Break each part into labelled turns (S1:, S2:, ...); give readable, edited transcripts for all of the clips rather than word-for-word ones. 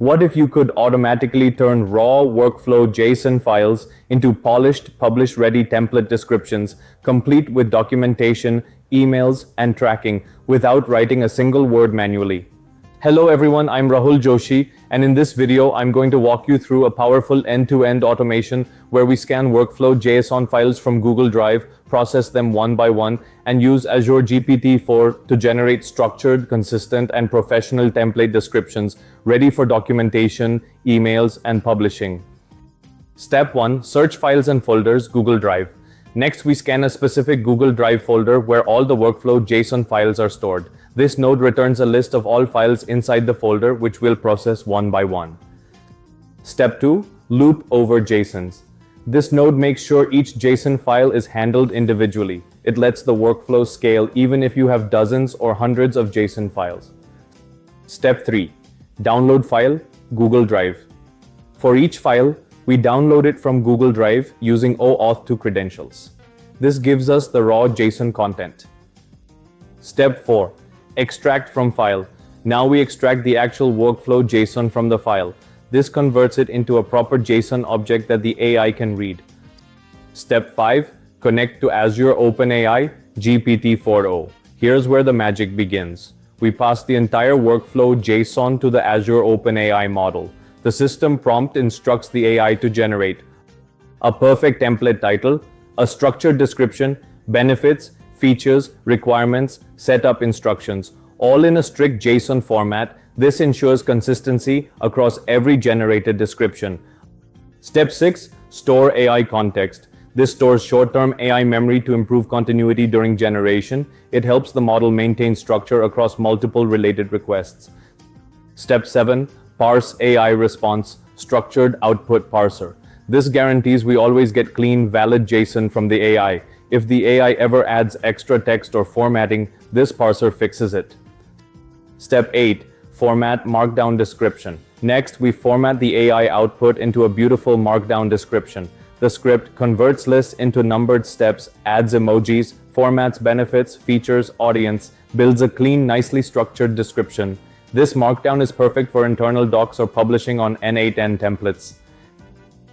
S1: What if you could automatically turn raw workflow JSON files into polished, publish-ready template descriptions, complete with documentation, emails, and tracking, without writing a single word manually? Hello everyone, I'm Rahul Joshi, and in this video, I'm going to walk you through a powerful end-to-end automation where we scan workflow JSON files from Google Drive, process them one by one, and use Azure GPT-4 to generate structured, consistent, and professional template descriptions ready for documentation, emails, and publishing. Step 1. Search files and folders, Google Drive. Next, we scan a specific Google Drive folder where all the workflow JSON files are stored. This node returns a list of all files inside the folder, which we'll process one by one. Step 2. Loop over JSONs. This node makes sure each JSON file is handled individually. It lets the workflow scale even if you have dozens or hundreds of JSON files. Step 3. Download file, Google Drive. For each file, we download it from Google Drive using OAuth 2 credentials. This gives us the raw JSON content. Step 4. Extract from file. Now we extract the actual workflow JSON from the file. This converts it into a proper JSON object that the AI can read. Step 5. Connect to Azure OpenAI GPT-4o. Here's where the magic begins. We pass the entire workflow JSON to the Azure OpenAI model. The system prompt instructs the AI to generate a perfect template title, a structured description, benefits, features, requirements, setup instructions, all in a strict JSON format. This ensures consistency across every generated description. Step 6. Store AI context. This stores short-term AI memory to improve continuity during generation. It helps the model maintain structure across multiple related requests. Step 7. Parse AI response, structured output parser. This guarantees we always get clean, valid JSON from the AI. If the AI ever adds extra text or formatting, this parser fixes it. Step 8. Format Markdown description. Next, we format the AI output into a beautiful Markdown description. The script converts lists into numbered steps, adds emojis, formats benefits, features, audience, builds a clean, nicely structured description. This Markdown is perfect for internal docs or publishing on n8n templates.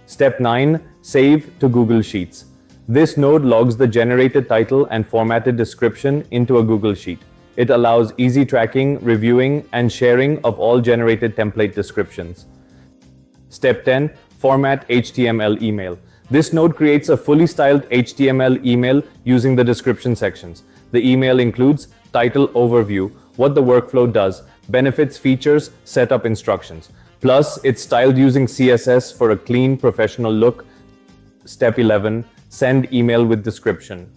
S1: Step 9. Save to Google Sheets. This node logs the generated title and formatted description into a Google Sheet. It allows easy tracking, reviewing, and sharing of all generated template descriptions. Step 10. Format HTML email. This node creates a fully styled HTML email using the description sections. The email includes title overview, what the workflow does, benefits, features, setup instructions. Plus, it's styled using CSS for a clean, professional look. Step 11. Send email with description.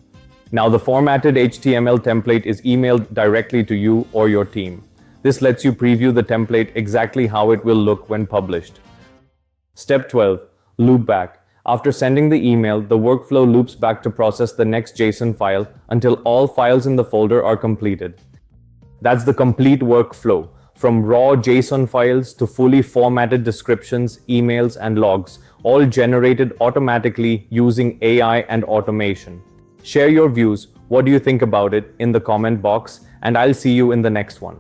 S1: Now the formatted HTML template is emailed directly to you or your team. This lets you preview the template exactly how it will look when published. Step 12. Loop back. After sending the email, the workflow loops back to process the next JSON file until all files in the folder are completed. That's the complete workflow, from raw JSON files to fully formatted descriptions, emails, and logs, all generated automatically using AI and automation. Share your views. What do you think about it in the comment box, and I'll see you in the next one.